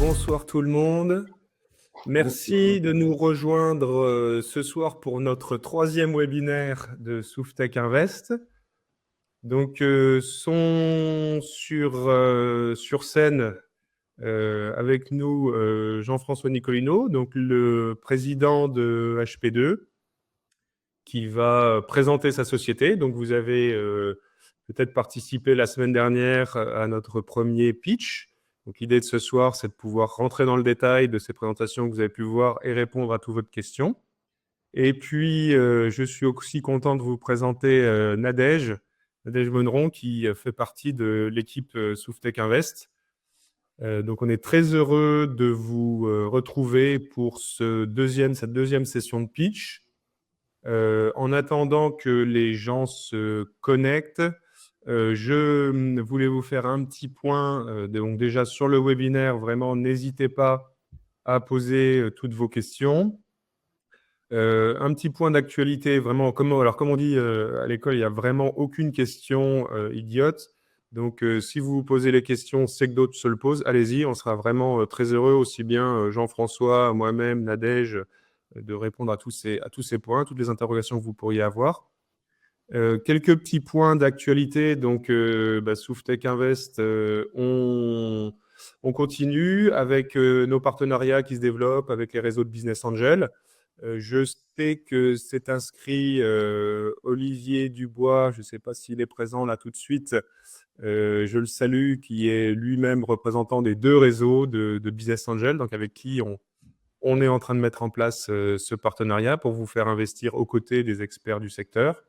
Bonsoir tout le monde. Merci de nous rejoindre ce soir pour notre 3e webinaire de Souftech Invest. Donc, sont sur scène avec nous Jean-François Nicolino, donc le président de HP2, qui va présenter sa société. Donc, vous avez peut-être participé la semaine dernière à notre premier pitch. Donc, l'idée de ce soir, c'est de pouvoir rentrer dans le détail de ces présentations que vous avez pu voir et répondre à toutes vos questions. Et puis, je suis aussi content de vous présenter Nadège Monneron, qui fait partie de l'équipe Souftech Invest. Donc, on est très heureux de vous retrouver pour cette deuxième session de pitch. En attendant que les gens se connectent, je voulais vous faire un petit point. Donc déjà sur le webinaire, vraiment, n'hésitez pas à poser toutes vos questions. Un petit point d'actualité, vraiment, comme on dit à l'école, il n'y a vraiment aucune question idiote. Donc, si vous vous posez les questions, c'est que d'autres se le posent. Allez-y, on sera vraiment très heureux, aussi bien Jean-François, moi-même, Nadège, de répondre à tous ces points, toutes les interrogations que vous pourriez avoir. Quelques petits points d'actualité. Donc, Souftech Invest, on continue avec nos partenariats qui se développent avec les réseaux de Business Angel. Je sais que s'est inscrit Olivier Dubois, je ne sais pas s'il est présent là tout de suite, je le salue, qui est lui-même représentant des 2 réseaux de Business Angel, donc avec qui on est en train de mettre en place ce partenariat pour vous faire investir aux côtés des experts du secteur.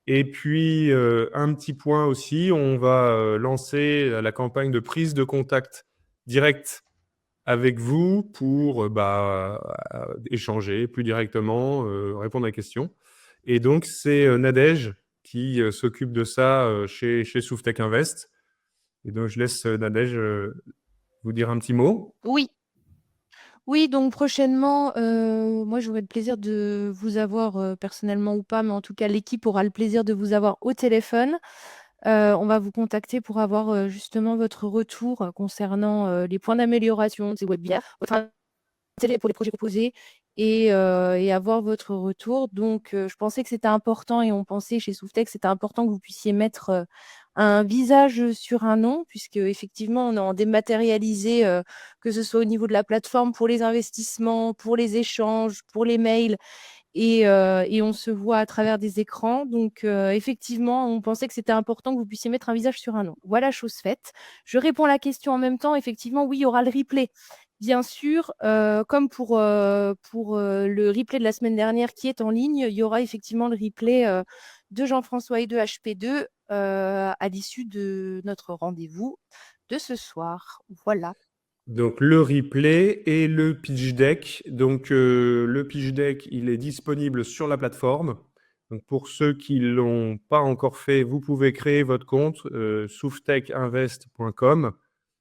Et puis, un petit point aussi, on va lancer la campagne de prise de contact direct avec vous pour échanger plus directement, répondre à des questions. Et donc, c'est Nadège qui s'occupe de ça chez Souftech Invest. Et donc, je laisse Nadège vous dire un petit mot. Oui, donc prochainement, moi j'aurai le plaisir de vous avoir personnellement ou pas, mais en tout cas l'équipe aura le plaisir de vous avoir au téléphone. On va vous contacter pour avoir justement votre retour concernant les points d'amélioration de ces webinaires, votre intérêt pour les projets proposés et avoir votre retour. Donc, je pensais que c'était important et on pensait chez Souftech que c'était important que vous puissiez mettre un visage sur un nom, puisque effectivement, on est en dématérialisé, que ce soit au niveau de la plateforme pour les investissements, pour les échanges, pour les mails, et on se voit à travers des écrans. Donc, effectivement, on pensait que c'était important que vous puissiez mettre un visage sur un nom. Voilà, chose faite. Je réponds à la question en même temps. Effectivement, oui, il y aura le replay. Bien sûr, comme pour le replay de la semaine dernière qui est en ligne, il y aura effectivement le replay de Jean-François et de HP2 à l'issue de notre rendez-vous de ce soir. Voilà. Donc, le replay et le pitch deck. Donc, le pitch deck, il est disponible sur la plateforme. Donc, pour ceux qui ne l'ont pas encore fait, vous pouvez créer votre compte souftecinvest.com.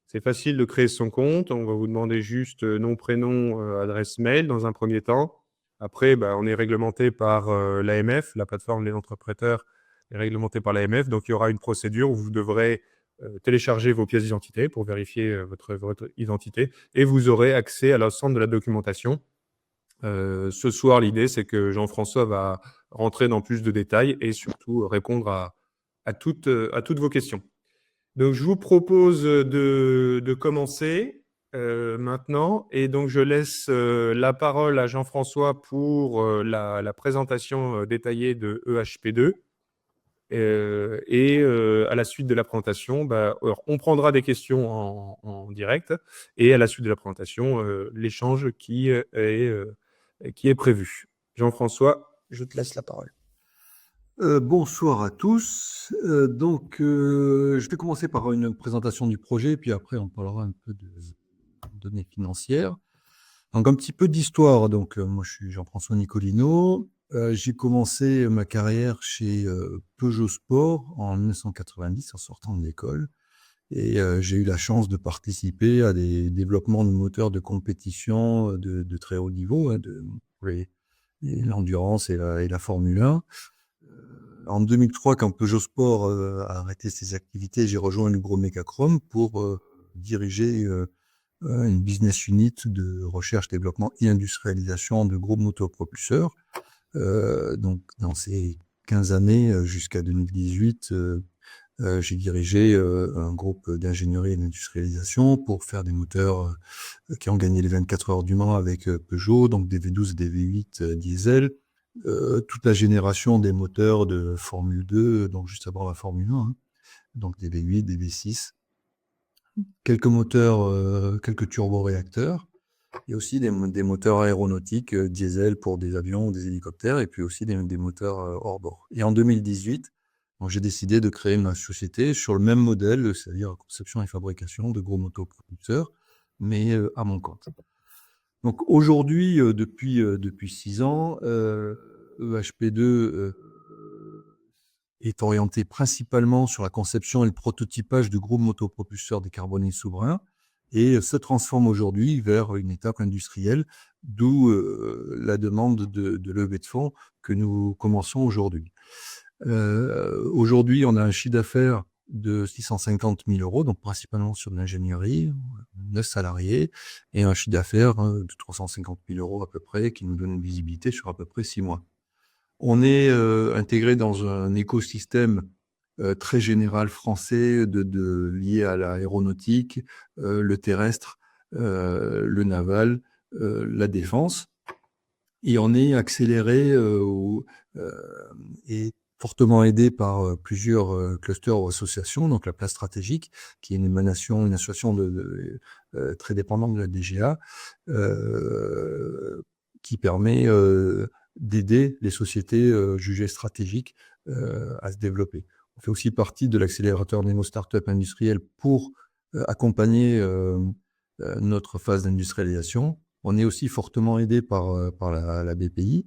C'est facile de créer son compte. On va vous demander juste nom, prénom, adresse mail dans un premier temps. Après, on est réglementé par l'AMF, la plateforme des entrepreneurs est réglementée par l'AMF. Donc, il y aura une procédure où vous devrez télécharger vos pièces d'identité pour vérifier votre identité et vous aurez accès à l'ensemble de la documentation. Ce soir, l'idée, c'est que Jean-François va rentrer dans plus de détails et surtout répondre à toutes vos questions. Donc, je vous propose de commencer maintenant. Et donc, je laisse la parole à Jean-François pour la présentation détaillée de EHP2. À la suite de la présentation, alors, on prendra des questions en direct. Et à la suite de la présentation, l'échange qui est prévu. Jean-François, je te laisse la parole. Bonsoir à tous. Je vais commencer par une présentation du projet, puis après on parlera un peu de données financières. Donc un petit peu d'histoire. Donc moi je suis Jean-François Nicolino. J'ai commencé ma carrière chez Peugeot Sport en 1990 en sortant de l'école. Et j'ai eu la chance de participer à des développements de moteurs de compétition de très haut niveau, l'endurance et la Formule 1. En 2003, quand Peugeot Sport a arrêté ses activités, j'ai rejoint le groupe Mecachrome pour diriger une business unit de recherche, développement et industrialisation de gros motopropulseurs. Donc, dans ces 15 années jusqu'à 2018, j'ai dirigé un groupe d'ingénierie et d'industrialisation pour faire des moteurs qui ont gagné les 24 heures du Mans avec Peugeot, donc des V12 et des V8 diesel. Toute la génération des moteurs de Formule 2, donc juste avant la Formule 1, hein, donc des V8, des V6. Quelques moteurs, quelques turboréacteurs, et aussi des moteurs aéronautiques diesel pour des avions ou des hélicoptères, et puis aussi des moteurs hors bord. Et en 2018, j'ai décidé de créer ma société sur le même modèle, c'est-à-dire conception et fabrication de gros motopropulseurs, mais à mon compte. Donc aujourd'hui, depuis 6 ans, EHP2 est orienté principalement sur la conception et le prototypage de gros motopropulseurs décarbonés souverains et se transforme aujourd'hui vers une étape industrielle, d'où la demande de levée de fonds que nous commençons aujourd'hui. Aujourd'hui, on a un chiffre d'affaires de 650 000 euros, donc principalement sur de l'ingénierie, 9 salariés, et un chiffre d'affaires de 350 000 euros à peu près, qui nous donne une visibilité sur à peu près 6 mois. On est intégré dans un écosystème très général français lié à l'aéronautique, le terrestre, le naval, la défense. Et on est accéléré et fortement aidé par plusieurs clusters ou associations, donc la Place Stratégique, qui est une association très dépendante de la DGA, qui permet d'aider les sociétés jugées stratégiques à se développer. On fait aussi partie de l'accélérateur Nemo Startup industriel pour accompagner notre phase d'industrialisation. On est aussi fortement aidé par la BPI,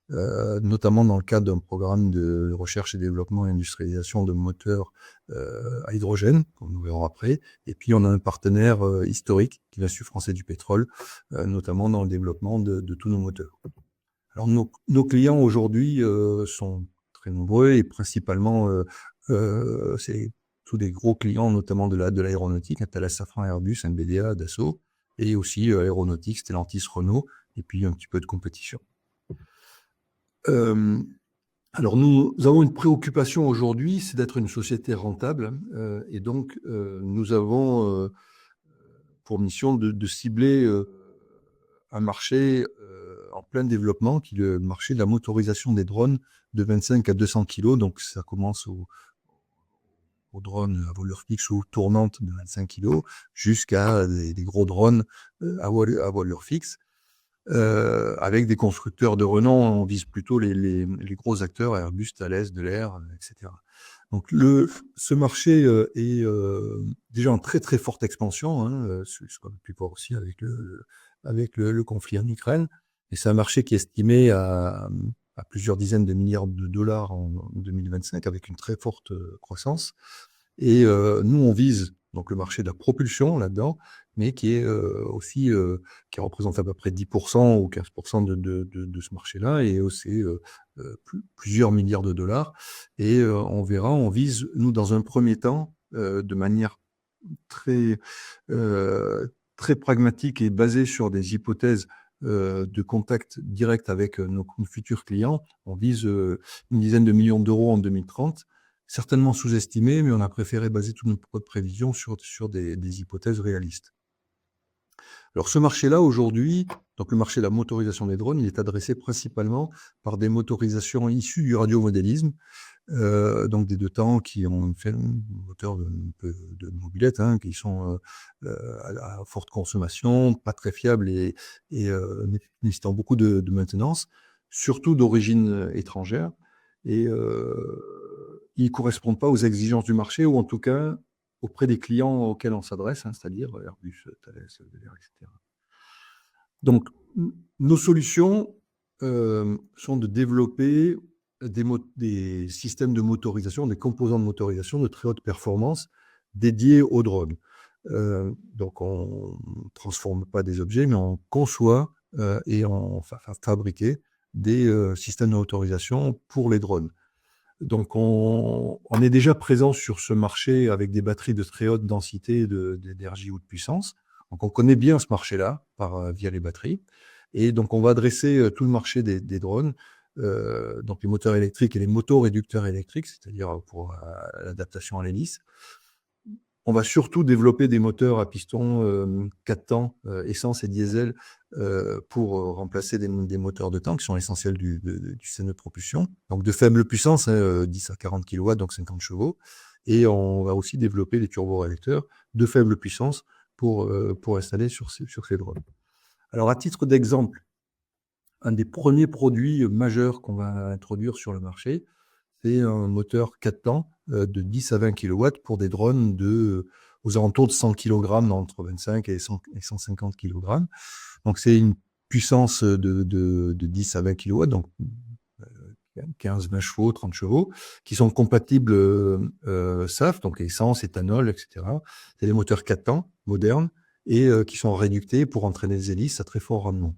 notamment dans le cadre d'un programme de recherche et développement et industrialisation de moteurs à hydrogène, comme nous verrons après. Et puis, on a un partenaire historique, qui est l'Institut français du pétrole, notamment dans le développement de tous nos moteurs. Alors, nos clients aujourd'hui sont très nombreux et principalement, c'est tous des gros clients, notamment de l'aéronautique, Thales, Safran, Airbus, MBDA, Dassault, et aussi aéronautique, Stellantis, Renault, et puis un petit peu de compétition. Alors, nous avons une préoccupation aujourd'hui, c'est d'être une société rentable, et donc nous avons pour mission de cibler un marché en plein développement, qui est le marché de la motorisation des drones de 25 à 200 kg. Donc, ça commence aux drones à voilure fixe ou tournante de 25 kg, jusqu'à des gros drones à voilure fixe. Avec des constructeurs de renom, on vise plutôt les gros acteurs, Airbus, Thales, Delair, etc. Donc ce marché est déjà en très très forte expansion, hein, ce qu'on a pu voir aussi avec le conflit en Ukraine. Et c'est un marché qui est estimé à plusieurs dizaines de milliards de dollars en 2025, avec une très forte croissance. Et nous, on vise donc le marché de la propulsion là-dedans, mais qui est aussi qui représente à peu près 10% ou 15% de ce marché-là, et c'est plusieurs milliards de dollars. Et on verra, on vise, nous, dans un premier temps, de manière très pragmatique et basée sur des hypothèses de contact direct avec nos futurs clients. On vise une dizaine de millions d'euros en 2030. Certainement sous-estimé, mais on a préféré baser toutes nos prévisions sur des hypothèses réalistes. Alors ce marché-là, aujourd'hui, donc le marché de la motorisation des drones, il est adressé principalement par des motorisations issues du radiomodélisme, donc des deux temps qui ont fait un moteur de mobilette, hein, qui sont à forte consommation, pas très fiables et nécessitant beaucoup de maintenance, surtout d'origine étrangère. Et ils ne correspondent pas aux exigences du marché, ou en tout cas auprès des clients auxquels on s'adresse, hein, c'est-à-dire Airbus, Thales, etc. Donc, nos solutions sont de développer des systèmes de motorisation, des composants de motorisation de très haute performance dédiés aux drones. Donc, on ne transforme pas des objets, mais on conçoit et on fabrique des systèmes de motorisation pour les drones. Donc, on est déjà présent sur ce marché avec des batteries de très haute densité d'énergie ou de puissance. Donc, on connaît bien ce marché-là via les batteries. Et donc, on va adresser tout le marché des drones, donc les moteurs électriques et les motoréducteurs électriques, c'est-à-dire pour l'adaptation à l'hélice. On va surtout développer des moteurs à piston 4 temps, essence et diesel, pour remplacer des moteurs de temps qui sont essentiels du système de propulsion. Donc de faible puissance, 10 à 40 kW, donc 50 chevaux. Et on va aussi développer des turboréacteurs de faible puissance pour installer sur ces drones. Alors à titre d'exemple, un des premiers produits majeurs qu'on va introduire sur le marché, c'est un moteur 4 temps de 10 à 20 kW pour des drones aux alentours de 100 kg, entre 25 et 150 kg. Donc c'est une puissance de 10 à 20 kW, donc 15, 20 chevaux, 30 chevaux, qui sont compatibles SAF, donc essence, éthanol, etc. C'est des moteurs 4 temps modernes et qui sont réductés pour entraîner des hélices à très fort rendement.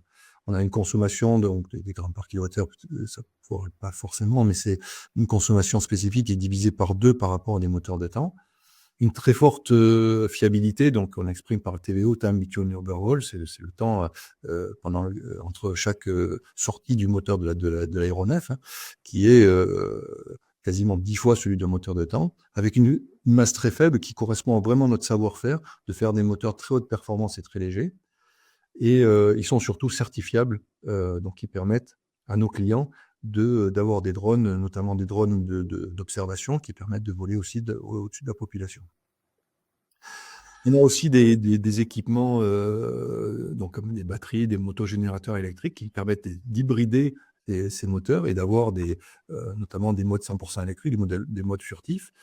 On a une consommation, donc des grammes par kilowattheure, ça ne pourrait pas forcément, mais c'est une consommation spécifique qui est divisée par 2 par rapport à des moteurs de temps. Une très forte fiabilité, donc on exprime par le TVO, Time Between Overhaul, c'est le temps entre chaque sortie du moteur de l'aéronef, hein, qui est quasiment 10 fois celui d'un moteur de temps, avec une masse très faible qui correspond vraiment à notre savoir-faire de faire des moteurs très haute performance et très légers. Et ils sont surtout certifiables, donc ils permettent à nos clients d'avoir des drones, notamment des drones d'observation, qui permettent de voler aussi au-dessus de la population. On a aussi des équipements, donc comme des batteries, des motogénérateurs électriques qui permettent d'hybrider ces moteurs et d'avoir notamment des modes 100% électriques, des modes furtifs.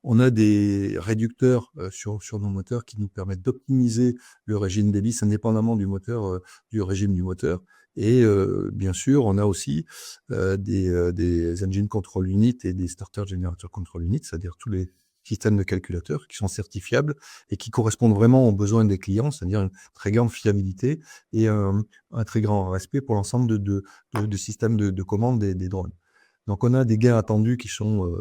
On a des réducteurs sur nos moteurs qui nous permettent d'optimiser le régime d'hélice indépendamment du régime du moteur. Et bien sûr, on a aussi des engine control units et des starter generator control units, c'est-à-dire tous les systèmes de calculateurs qui sont certifiables et qui correspondent vraiment aux besoins des clients, c'est-à-dire une très grande fiabilité et un très grand respect pour l'ensemble de systèmes de commande des drones. Donc on a des gains attendus qui sont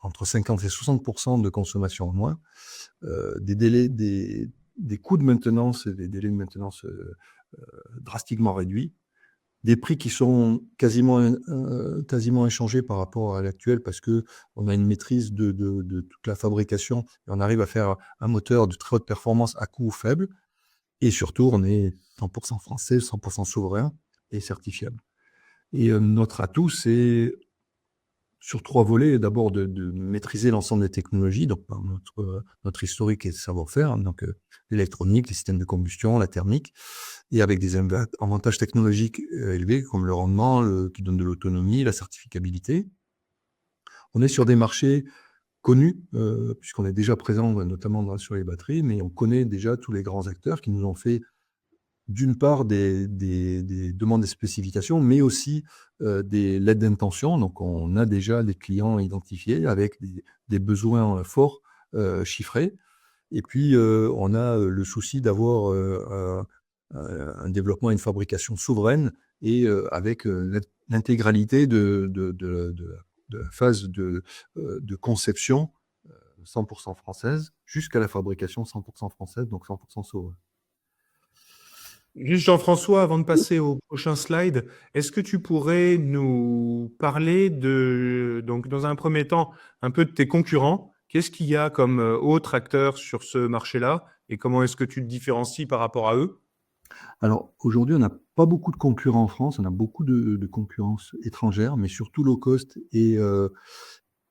entre 50 et 60% de consommation en moins, des coûts de maintenance et des délais de maintenance drastiquement réduits, des prix qui sont quasiment inchangés par rapport à l'actuel parce que on a une maîtrise de toute la fabrication et on arrive à faire un moteur de très haute performance à coût faible et surtout on est 100% français, 100% souverain et certifiable. Et notre atout, c'est sur 3 volets, d'abord de maîtriser l'ensemble des technologies, donc par notre historique et savoir-faire, donc l'électronique, les systèmes de combustion, la thermique, et avec des avantages technologiques élevés comme le rendement qui donne de l'autonomie, la certificabilité. On est sur des marchés connus, puisqu'on est déjà présent notamment sur les batteries, mais on connaît déjà tous les grands acteurs qui nous ont fait d'une part des demandes de spécifications, mais aussi des lettres d'intention. Donc, on a déjà des clients identifiés avec des besoins forts chiffrés. Et puis, on a le souci d'avoir un développement et une fabrication souveraine et avec l'intégralité de la phase de conception 100% française jusqu'à la fabrication 100% française, donc 100% souveraine. Juste Jean-François, avant de passer au prochain slide, est-ce que tu pourrais nous parler donc dans un premier temps, un peu de tes concurrents? Qu'est-ce qu'il y a comme autres acteurs sur ce marché-là et comment est-ce que tu te différencies par rapport à eux? Alors aujourd'hui, on n'a pas beaucoup de concurrents en France, on a beaucoup de concurrence étrangère, mais surtout low cost et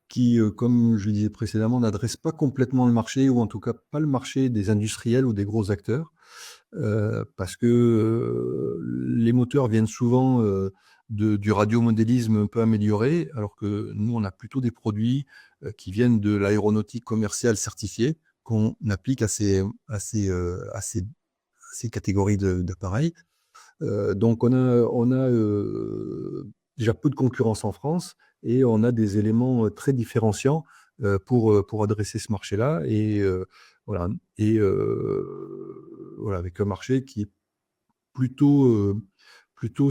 qui, comme je le disais précédemment, n'adressent pas complètement le marché ou en tout cas pas le marché des industriels ou des gros acteurs. Parce que les moteurs viennent souvent du radiomodélisme un peu amélioré, alors que nous, on a plutôt des produits qui viennent de l'aéronautique commerciale certifiée qu'on applique à ces catégories d'appareils. Donc, on a déjà peu de concurrence en France et on a des éléments très différenciants pour adresser ce marché-là. Et voilà. Et voilà, avec un marché qui est plutôt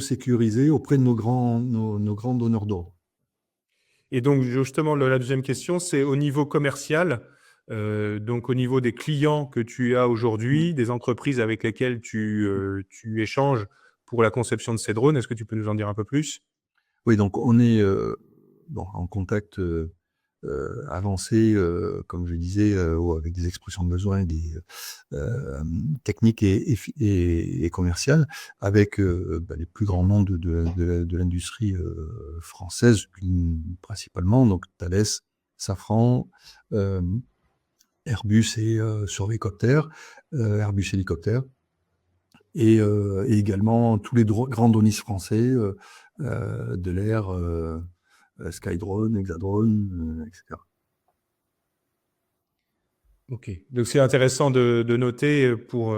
sécurisé auprès de nos grands donneurs d'ordre. Et donc, justement, la deuxième question, c'est au niveau commercial, Donc au niveau des clients que tu as aujourd'hui, des entreprises avec lesquelles tu échanges pour la conception de ces drones, est-ce que tu peux nous en dire un peu plus? Oui, donc on est en contact avancé, comme je disais, avec des expressions de besoin, des techniques et commerciales, avec les plus grands noms de l'industrie française, principalement, donc Thales, Safran, Airbus et Airbus Hélicoptère, et également tous les grands dronistes français de l'air, Skydrone, Hexadrone, etc. Ok, donc c'est intéressant de noter pour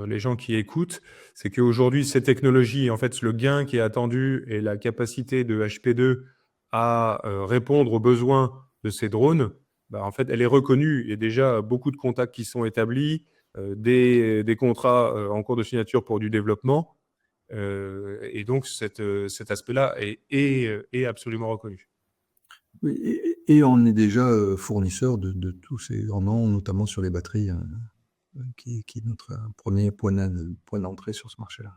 les gens qui écoutent, c'est qu'aujourd'hui, ces technologies, en fait, le gain qui est attendu et la capacité de HP2 à répondre aux besoins de ces drones, en fait, elle est reconnue. Il y a déjà beaucoup de contacts qui sont établis, des contrats en cours de signature pour du développement, et donc cet aspect-là est absolument reconnu. Oui, et on est déjà fournisseur de tous ces rendements, notamment sur les batteries, qui est notre premier point d'entrée sur ce marché-là.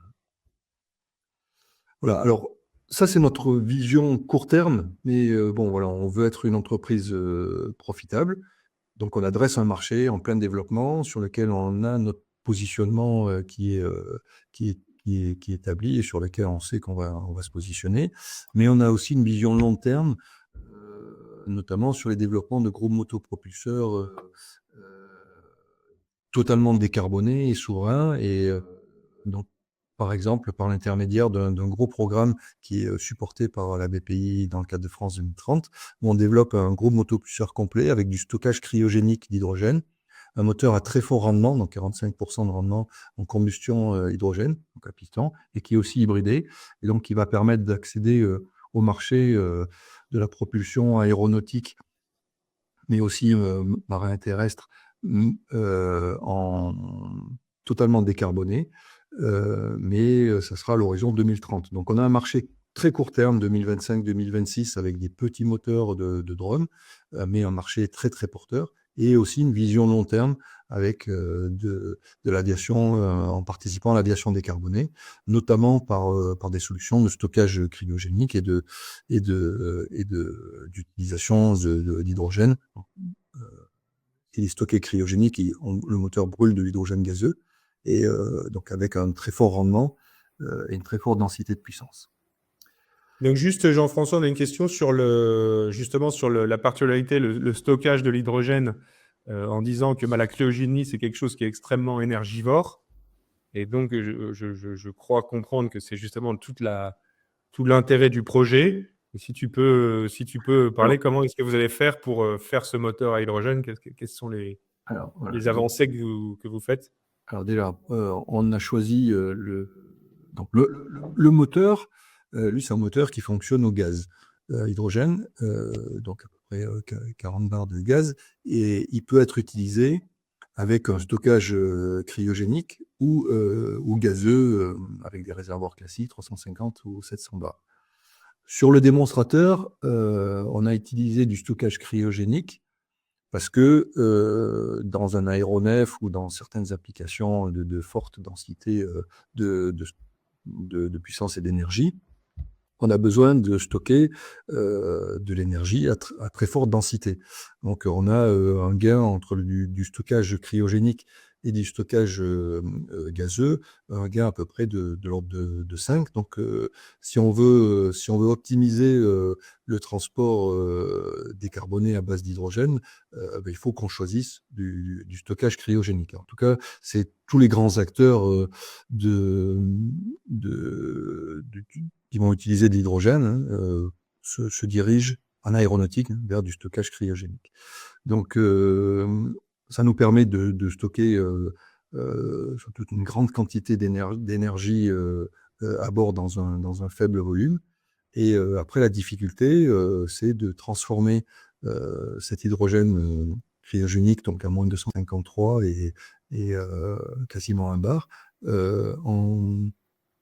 Voilà, alors ça c'est notre vision court terme, mais voilà, on veut être une entreprise profitable, donc on adresse un marché en plein développement sur lequel on a notre positionnement qui est établi et sur lequel on sait on va se positionner, mais on a aussi une vision long terme, notamment sur les développements de gros motopropulseurs totalement décarbonés et souverains, et donc par exemple par l'intermédiaire d'un gros programme qui est supporté par la BPI dans le cadre de France 2030, où on développe un gros motopulseur complet avec du stockage cryogénique d'hydrogène, un moteur à très fort rendement, donc 45% de rendement en combustion hydrogène, donc à piston, et qui est aussi hybridé, et donc qui va permettre d'accéder au marché de la propulsion aéronautique, mais aussi marin et terrestre, totalement décarboné, mais ça sera à l'horizon 2030. Donc on a un marché très court terme, 2025-2026, avec des petits moteurs de drones, mais un marché très très porteur, et aussi une vision long terme avec de l'aviation, en participant à l'aviation décarbonée, notamment par des solutions de stockage cryogénique et d'utilisation d'hydrogène. Il est stocké cryogénique, le moteur brûle de l'hydrogène gazeux, et donc avec un très fort rendement et une très forte densité de puissance. Donc juste, Jean-François, on a une question sur la particularité, le stockage de l'hydrogène, en disant que la cryogénie, c'est quelque chose qui est extrêmement énergivore. Et donc, je crois comprendre que c'est justement tout l'intérêt du projet. Et si tu peux parler, comment est-ce que vous allez faire pour faire ce moteur à hydrogène? Quelles sont les avancées que vous faites? Alors déjà, on a choisi le moteur. Lui, c'est un moteur qui fonctionne au gaz hydrogène, donc à peu près 40 bars de gaz, et il peut être utilisé avec un stockage cryogénique ou gazeux, avec des réservoirs classiques, 350 ou 700 bars. Sur le démonstrateur, on a utilisé du stockage cryogénique parce que dans un aéronef ou dans certaines applications de forte densité de puissance et d'énergie, on a besoin de stocker de l'énergie à très forte densité. Donc on a un gain entre du stockage cryogénique et du stockage gazeux, un gain à peu près de l'ordre de 5. Donc si on veut optimiser le transport décarboné à base d'hydrogène, il faut qu'on choisisse du stockage cryogénique. En tout cas, c'est tous les grands acteurs qui vont utiliser de l'hydrogène se dirigent en aéronautique vers du stockage cryogénique. Donc ça nous permet de stocker toute une grande quantité d'énergie à bord dans un faible volume. Et après, la difficulté, c'est de transformer cet hydrogène cryogénique, donc à moins de 253 et quasiment 1 bar, en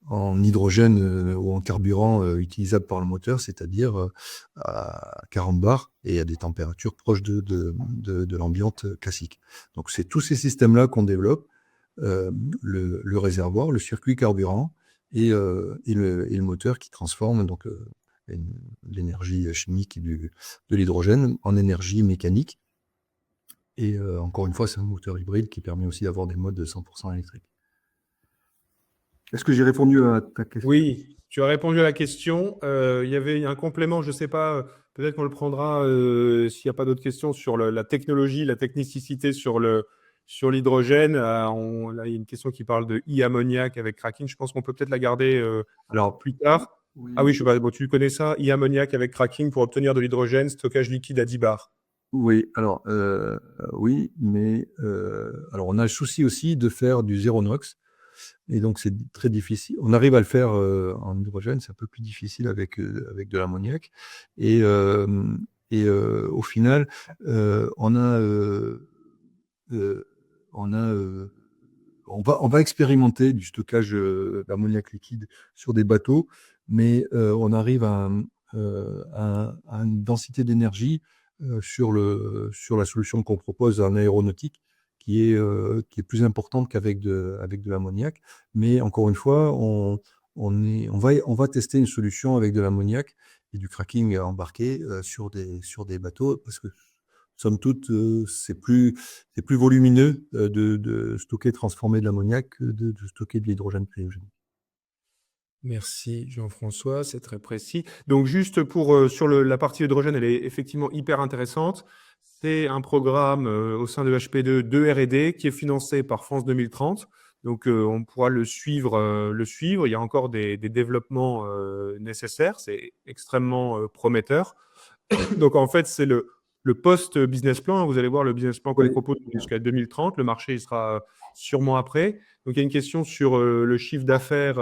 en hydrogène ou en carburant utilisable par le moteur, c'est-à-dire à 40 bars et à des températures proches de l'ambiance classique. Donc, c'est tous ces systèmes-là qu'on développe, le réservoir, le circuit carburant et le moteur qui transforme donc l'énergie chimique de l'hydrogène en énergie mécanique. Et encore une fois, c'est un moteur hybride qui permet aussi d'avoir des modes de 100% électriques. Est-ce que j'ai répondu à ta question? Oui, tu as répondu à la question. Il y avait un complément, je ne sais pas, peut-être qu'on le prendra s'il n'y a pas d'autres questions sur la technologie, la technicité sur l'hydrogène. Là, il y a une question qui parle de e-ammoniac avec cracking. Je pense qu'on peut peut-être la garder Alors, plus tard. oui, Ah oui, je sais pas, bon, tu connais ça, e-ammoniac avec cracking pour obtenir de l'hydrogène, stockage liquide à 10 bars. oui, alors, oui, mais alors on a le souci aussi de faire du zéro NOx. Et donc, c'est très difficile. On arrive à le faire en hydrogène, c'est un peu plus difficile avec de l'ammoniac. Et au final, on va expérimenter du stockage d'ammoniac liquide sur des bateaux, mais on arrive à une densité d'énergie sur la solution qu'on propose en aéronautique qui est plus importante qu'avec de l'ammoniac. Mais encore une fois, on va tester une solution avec de l'ammoniac et du cracking embarqué sur des bateaux parce que somme toute, c'est plus volumineux de stocker, transformer de l'ammoniac que de stocker de l'hydrogène cryogénique. Merci Jean-François, c'est très précis. Donc juste sur la partie hydrogène, elle est effectivement hyper intéressante. C'est un programme au sein de HP2 de R&D qui est financé par France 2030. Donc on pourra le suivre. Il y a encore des développements nécessaires. C'est extrêmement prometteur. Donc en fait, c'est le post-business plan. Vous allez voir le business plan qu'on Oui. propose jusqu'à 2030. Le marché, il sera sûrement après. Donc il y a une question sur le chiffre d'affaires.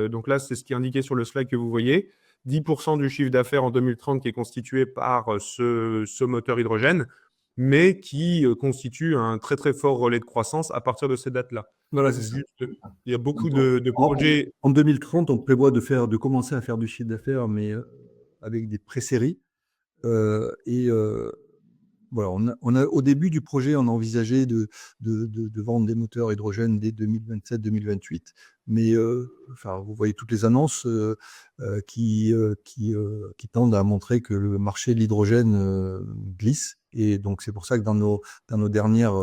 Donc là, c'est ce qui est indiqué sur le slide que vous voyez. 10% du chiffre d'affaires en 2030 qui est constitué par ce moteur hydrogène, mais qui constitue un très très fort relais de croissance à partir de ces dates-là. Voilà, Donc, c'est ça. il y a beaucoup de projets. En 2030, on prévoit de commencer à faire du chiffre d'affaires, mais avec des pré-séries. Voilà, on a au début du projet, on a envisagé de vendre des moteurs hydrogène dès 2027-2028. Mais enfin, vous voyez toutes les annonces qui tendent à montrer que le marché de l'hydrogène glisse. Et donc, c'est pour ça que dans nos dernières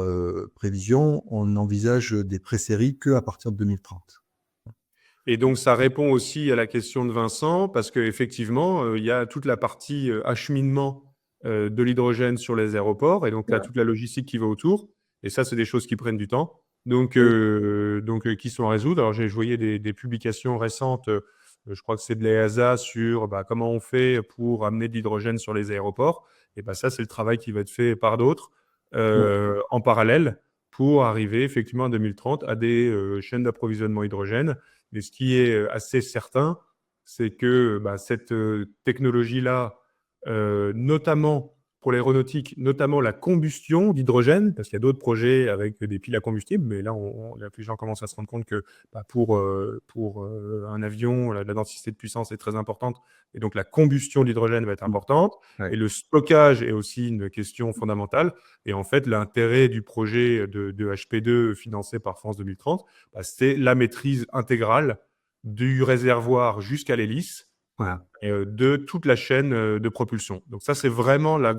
prévisions, on envisage des pré-séries qu'à partir de 2030. Et donc, ça répond aussi à la question de Vincent, parce qu'effectivement, il y a toute la partie acheminement de l'hydrogène sur les aéroports, et donc là, toute la logistique qui va autour. Et ça, c'est des choses qui prennent du temps, donc qui sont à résoudre. Alors, je voyais des publications récentes, je crois que c'est de l'EASA, sur comment on fait pour amener de l'hydrogène sur les aéroports. Et ça, c'est le travail qui va être fait par d'autres en parallèle pour arriver effectivement en 2030 à des chaînes d'approvisionnement hydrogène. Mais ce qui est assez certain, c'est que cette technologie-là, notamment pour l'aéronautique, notamment la combustion d'hydrogène, parce qu'il y a d'autres projets avec des piles à combustible, mais là, les gens commencent à se rendre compte que pour un avion, la densité de puissance est très importante, et donc la combustion d'hydrogène va être importante, et le stockage est aussi une question fondamentale. Et en fait, l'intérêt du projet de HP2 financé par France 2030, c'est la maîtrise intégrale du réservoir jusqu'à l'hélice, Voilà. de toute la chaîne de propulsion. Donc ça, c'est vraiment le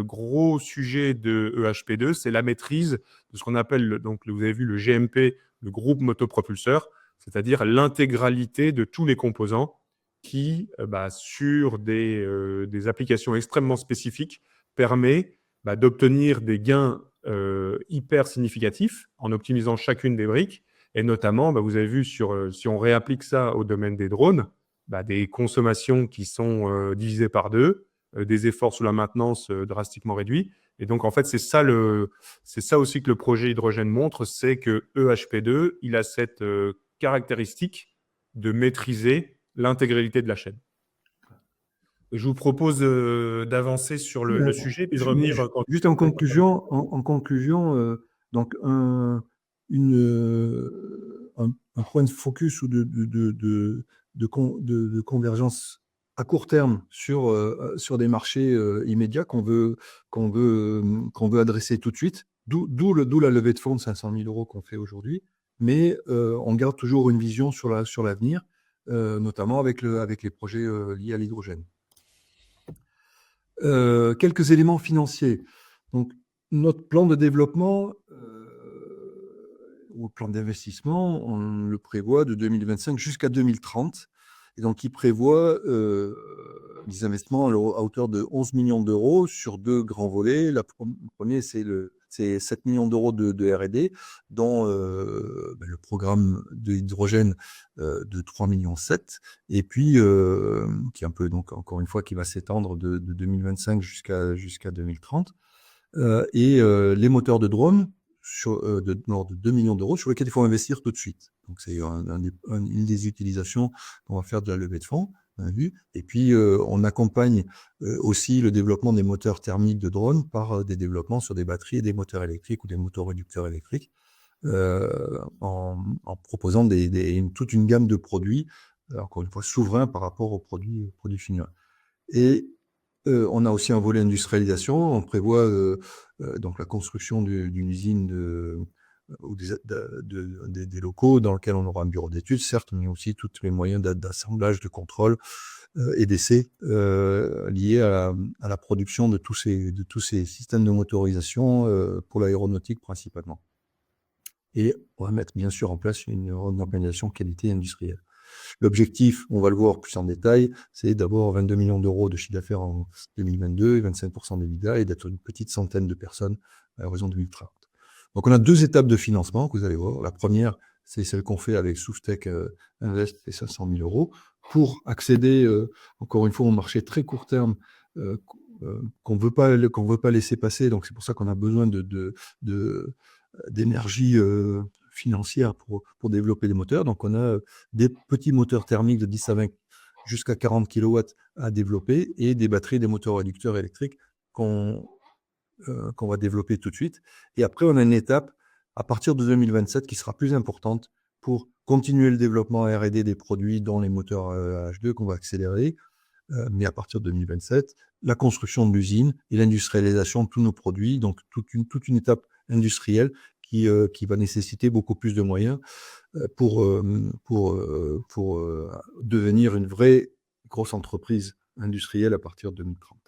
gros sujet de EHP2, c'est la maîtrise de ce qu'on appelle, donc vous avez vu le GMP, le groupe motopropulseur, c'est-à-dire l'intégralité de tous les composants qui, sur des applications extrêmement spécifiques, permet d'obtenir des gains hyper significatifs en optimisant chacune des briques. Et notamment, vous avez vu, si on réapplique ça au domaine des drones, des consommations qui sont divisées par 2, des efforts sur la maintenance drastiquement réduits. Et donc, en fait, c'est ça aussi que le projet hydrogène montre, c'est que EHP2, il a cette caractéristique de maîtriser l'intégralité de la chaîne. Je vous propose d'avancer sur le sujet, puis de revenir... Juste en conclusion, donc un point de focus ou de convergence à court terme sur des marchés immédiats qu'on veut adresser tout de suite, d'où la levée de fonds de 500 000 € qu'on fait aujourd'hui, mais on garde toujours une vision sur l'avenir, notamment avec les projets liés à l'hydrogène. Quelques éléments financiers. Donc, notre plan de développement ou plan d'investissement, on le prévoit de 2025 jusqu'à 2030. Et donc, il prévoit des investissements à hauteur de 11 millions d'euros sur 2 grands volets. Le premier, c'est 7 millions d'euros de R&D, dont le programme de l'hydrogène de 3,7 millions, et puis qui est un peu, donc encore une fois, qui va s'étendre de 2025 jusqu'à 2030. Et les moteurs de drone de 2 millions d'euros sur lesquels il faut investir tout de suite. Donc, c'est une des utilisations qu'on va faire de la levée de fonds, on a vu. Et puis, on accompagne aussi le développement des moteurs thermiques de drones par des développements sur des batteries et des moteurs électriques ou des motoréducteurs électriques, en proposant toute une gamme de produits, encore une fois, souverains par rapport aux produits chinois. Et on a aussi un volet industrialisation. On prévoit donc la construction d'une usine ou des locaux dans lesquels on aura un bureau d'études, certes, mais aussi tous les moyens d'assemblage, de contrôle et d'essai liés à la production de tous ces systèmes de motorisation pour l'aéronautique principalement. Et on va mettre bien sûr en place une organisation qualité industrielle. L'objectif, on va le voir plus en détail, c'est d'abord 22 millions d'euros de chiffre d'affaires en 2022 et 25% d'EBITDA et d'être une petite centaine de personnes à l'horizon 2030. Donc on a 2 étapes de financement que vous allez voir. La première, c'est celle qu'on fait avec Souftech Invest et 500 000 € pour accéder, encore une fois, au marché très court terme qu'on veut pas laisser passer. Donc c'est pour ça qu'on a besoin d'énergie financière pour développer des moteurs. Donc, on a des petits moteurs thermiques de 10 à 20 jusqu'à 40 kW à développer et des batteries, des moteurs réducteurs électriques qu'on va développer tout de suite. Et après, on a une étape à partir de 2027 qui sera plus importante pour continuer le développement R&D des produits, dont les moteurs H2 qu'on va accélérer. Mais à partir de 2027, la construction de l'usine et l'industrialisation de tous nos produits, donc toute une étape industrielle qui va nécessiter beaucoup plus de moyens pour devenir une vraie grosse entreprise industrielle à partir de 2030.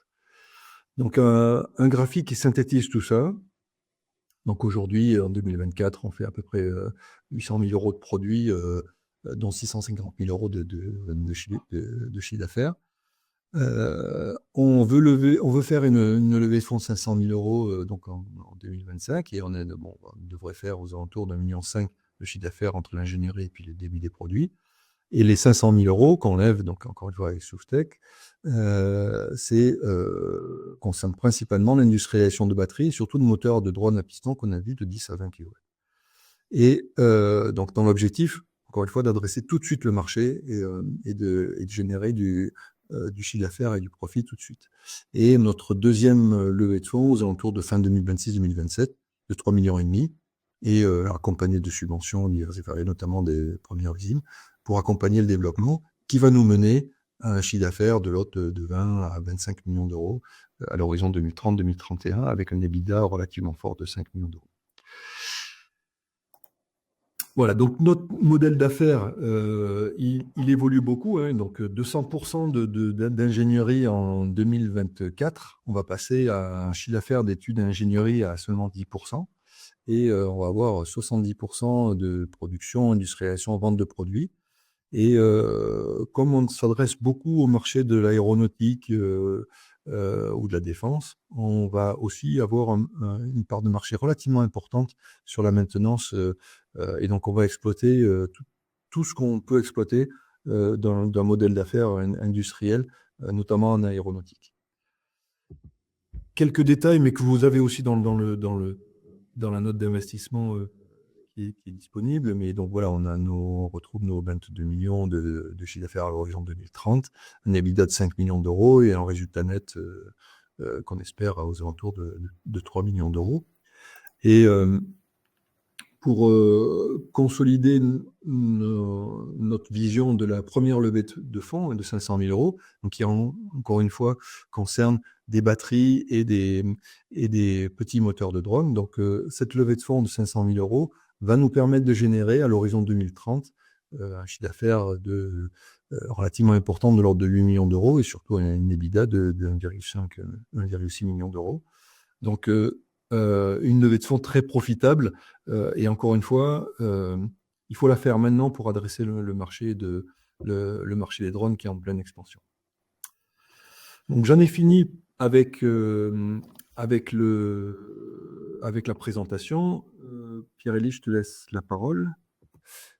Donc un graphique qui synthétise tout ça. Donc aujourd'hui, en 2024, on fait à peu près 800 000 € de produits, dont 650 000 € de chiffre d'affaires. On veut faire une levée de fonds de 500 000 € donc en 2025, et on devrait faire aux alentours d'1,5 million de chiffre d'affaires entre l'ingénierie et puis le débit des produits. Et les 500 000 € qu'on lève, donc encore une fois avec Souftech, concerne principalement l'industrialisation de batteries et surtout de moteurs de drones à piston qu'on a vu de 10 à 20 kW. Et donc dans l'objectif, encore une fois, d'adresser tout de suite le marché et de générer du chiffre d'affaires et du profit tout de suite. Et notre deuxième levée de fonds aux alentours de fin 2026-2027 de 3,5 millions, et accompagné de subventions diverses et variées, notamment des premières usines, pour accompagner le développement qui va nous mener à un chiffre d'affaires de l'ordre de 20 à 25 millions d'euros à l'horizon 2030-2031, avec un EBITDA relativement fort de 5 millions d'euros. Voilà, donc notre modèle d'affaires, il évolue beaucoup, hein, donc de 100% d'ingénierie en 2024, on va passer à un chiffre d'affaires d'études d'ingénierie à seulement 10%, et on va avoir 70% de production, industrialisation, vente de produits. Et comme on s'adresse beaucoup au marché de l'aéronautique ou de la défense, on va aussi avoir une part de marché relativement importante sur la maintenance, et donc on va exploiter tout ce qu'on peut exploiter d'un modèle d'affaires industriel, notamment en aéronautique. Quelques détails, mais que vous avez aussi dans la note d'investissement qui est disponible. Mais donc voilà, on retrouve nos 22 millions de chiffre d'affaires à l'horizon 2030, un EBITDA de 5 millions d'euros et un résultat net qu'on espère aux alentours de 3 millions d'euros. Et pour consolider notre vision de la première levée de fonds de 500 000 euros, donc qui encore une fois concerne des batteries et des petits moteurs de drone. Donc cette levée de fonds de 500 000 euros va nous permettre de générer à l'horizon 2030 un chiffre d'affaires relativement important de l'ordre de 8 millions d'euros et surtout une EBITDA de 1,6 million d'euros. Donc une levée de fonds très profitable et encore une fois, il faut la faire maintenant pour adresser le marché des drones qui est en pleine expansion. Donc j'en ai fini avec la présentation. Pierre-Élie, je te laisse la parole.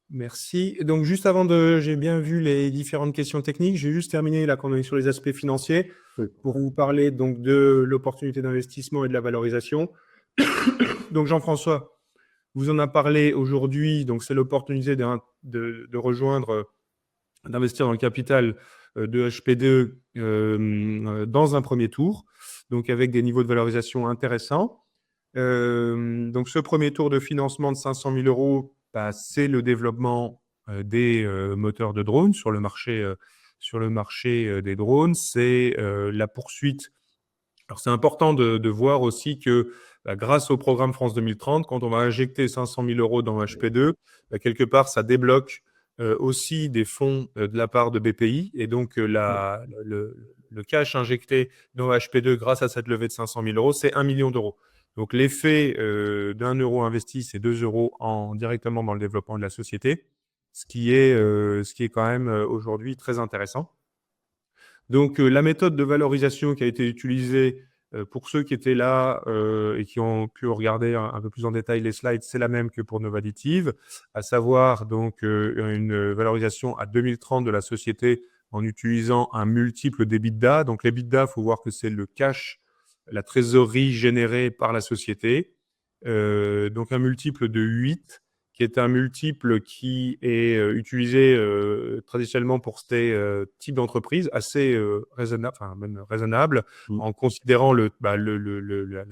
Merci. Donc, juste j'ai bien vu les différentes questions techniques. J'ai juste terminé, là, qu'on est sur les aspects financiers, pour vous parler donc de l'opportunité d'investissement et de la valorisation. Donc, Jean-François vous en a parlé aujourd'hui. Donc, c'est l'opportunité de rejoindre, d'investir dans le capital de HP2 dans un premier tour, donc avec des niveaux de valorisation intéressants. Donc, ce premier tour de financement de 500 000 euros, c'est le développement des moteurs de drones sur le marché des drones. C'est la poursuite. Alors, c'est important de voir aussi que grâce au programme France 2030, quand on va injecter 500 000 euros dans HP2, quelque part, ça débloque aussi des fonds de la part de BPI. Et donc, le cash injecté dans HP2 grâce à cette levée de 500 000 euros, c'est 1 million d'euros. Donc, l'effet d'1 euro investi, c'est 2 euros directement dans le développement de la société, ce qui est quand même aujourd'hui très intéressant. Donc, la méthode de valorisation qui a été utilisée pour ceux qui étaient là et qui ont pu regarder un peu plus en détail les slides, c'est la même que pour Novadditives, à savoir donc une valorisation à 2030 de la société en utilisant un multiple d'EBITDA. Donc, l'EBITDA, il faut voir que c'est le cash, la trésorerie générée par la société. Donc, un multiple de 8, qui est un multiple qui est utilisé traditionnellement pour ces types d'entreprises, assez raisonnable, enfin même raisonnable, en considérant la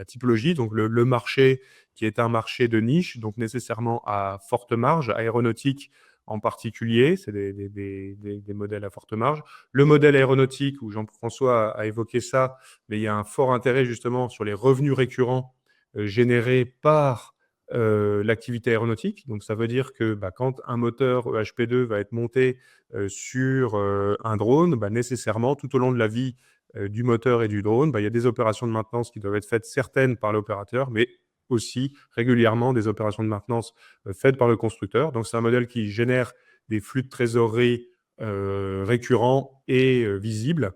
typologie, donc le marché qui est un marché de niche, donc nécessairement à forte marge, aéronautique en particulier, c'est des modèles à forte marge. Le modèle aéronautique, où Jean-François a évoqué ça, mais il y a un fort intérêt justement sur les revenus récurrents générés par l'activité aéronautique. Donc, ça veut dire que quand un moteur HP2 va être monté sur un drone, nécessairement, tout au long de la vie du moteur et du drone, il y a des opérations de maintenance qui doivent être faites, certaines par l'opérateur, mais aussi régulièrement des opérations de maintenance faites par le constructeur. Donc, c'est un modèle qui génère des flux de trésorerie récurrents et visibles.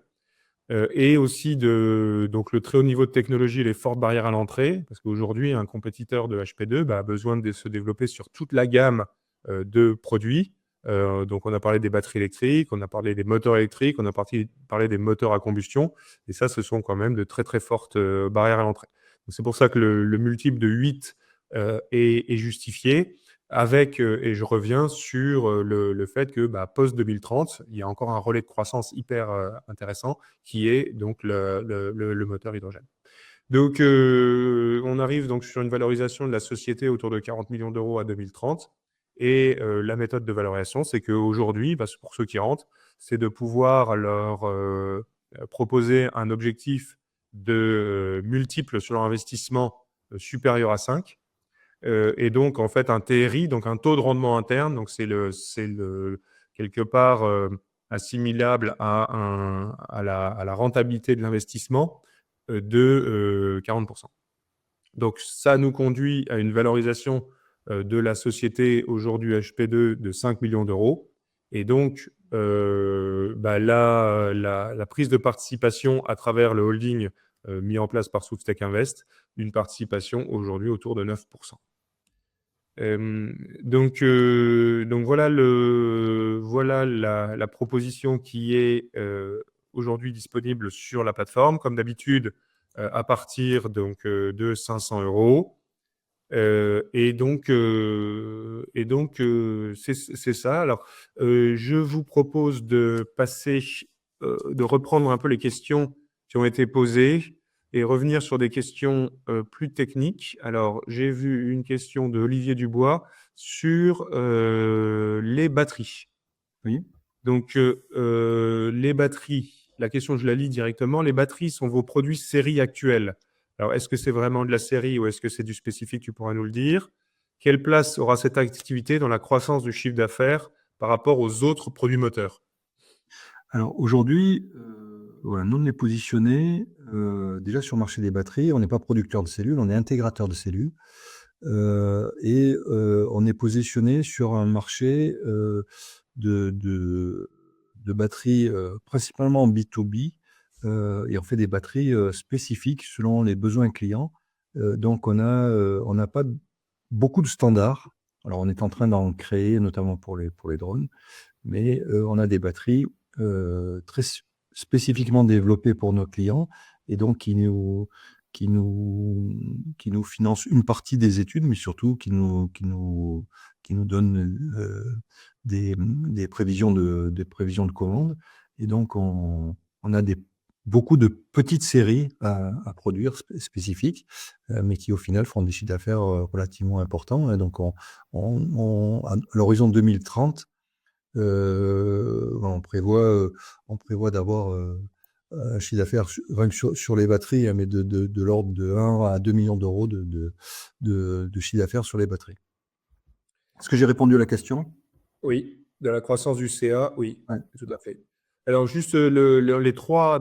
Et aussi donc le très haut niveau de technologie et les fortes barrières à l'entrée, parce qu'aujourd'hui, un compétiteur de HP2 a besoin de se développer sur toute la gamme de produits. Donc, on a parlé des batteries électriques, on a parlé des moteurs électriques, on a parlé des moteurs à combustion. Et ça, ce sont quand même de très, très fortes barrières à l'entrée. Donc, c'est pour ça que le multiple de 8 est justifié. Et je reviens sur le fait que post-2030, il y a encore un relais de croissance hyper intéressant qui est donc le moteur hydrogène. Donc, on arrive donc sur une valorisation de la société autour de 40 millions d'euros à 2030. Et la méthode de valorisation, c'est qu'aujourd'hui, pour ceux qui rentrent, c'est de pouvoir leur proposer un objectif de multiple sur leur investissement supérieur à 5. Et donc, en fait, un TRI, donc un taux de rendement interne, donc c'est quelque part assimilable à la rentabilité de l'investissement de 40%. Donc, ça nous conduit à une valorisation de la société aujourd'hui HP2 de 5 millions d'euros. Et donc, la prise de participation à travers le holding mis en place par SoufTech Invest, une participation aujourd'hui autour de 9%. Donc voilà la proposition qui est aujourd'hui disponible sur la plateforme, comme d'habitude, à partir donc de 500 euros. Et donc c'est ça. Alors, je vous propose de reprendre un peu les questions qui ont été posées. et revenir sur des questions plus techniques. Alors, j'ai vu une question de Olivier Dubois sur les batteries. Oui. Donc, les batteries, la question, je la lis directement. Les batteries sont vos produits série actuels. Alors, est-ce que c'est vraiment de la série ou est-ce que c'est du spécifique? Tu pourras nous le dire. Quelle place aura cette activité dans la croissance du chiffre d'affaires par rapport aux autres produits moteurs? Alors aujourd'hui, voilà, nous on est positionné déjà sur le marché des batteries. On n'est pas producteur de cellules, on est intégrateur de cellules. On est positionné sur un marché de batteries principalement en B2B. Et on fait des batteries spécifiques selon les besoins clients. Donc on n'a pas beaucoup de standards. Alors on est en train d'en créer, notamment pour les drones, mais on a des batteries très spécifiquement développées pour nos clients et donc qui nous financent une partie des études, mais surtout qui nous donnent des prévisions de commandes. Et donc on a beaucoup de petites séries à produire spécifiques, mais qui au final font des chiffres d'affaires relativement importants. Et donc à l'horizon 2030, on prévoit d'avoir un chiffre d'affaires sur les batteries, mais de l'ordre de 1 à 2 millions d'euros de chiffre d'affaires sur les batteries. Est-ce que j'ai répondu à la question? Oui, de la croissance du CA, oui, Ouais. tout à fait. Alors, juste les trois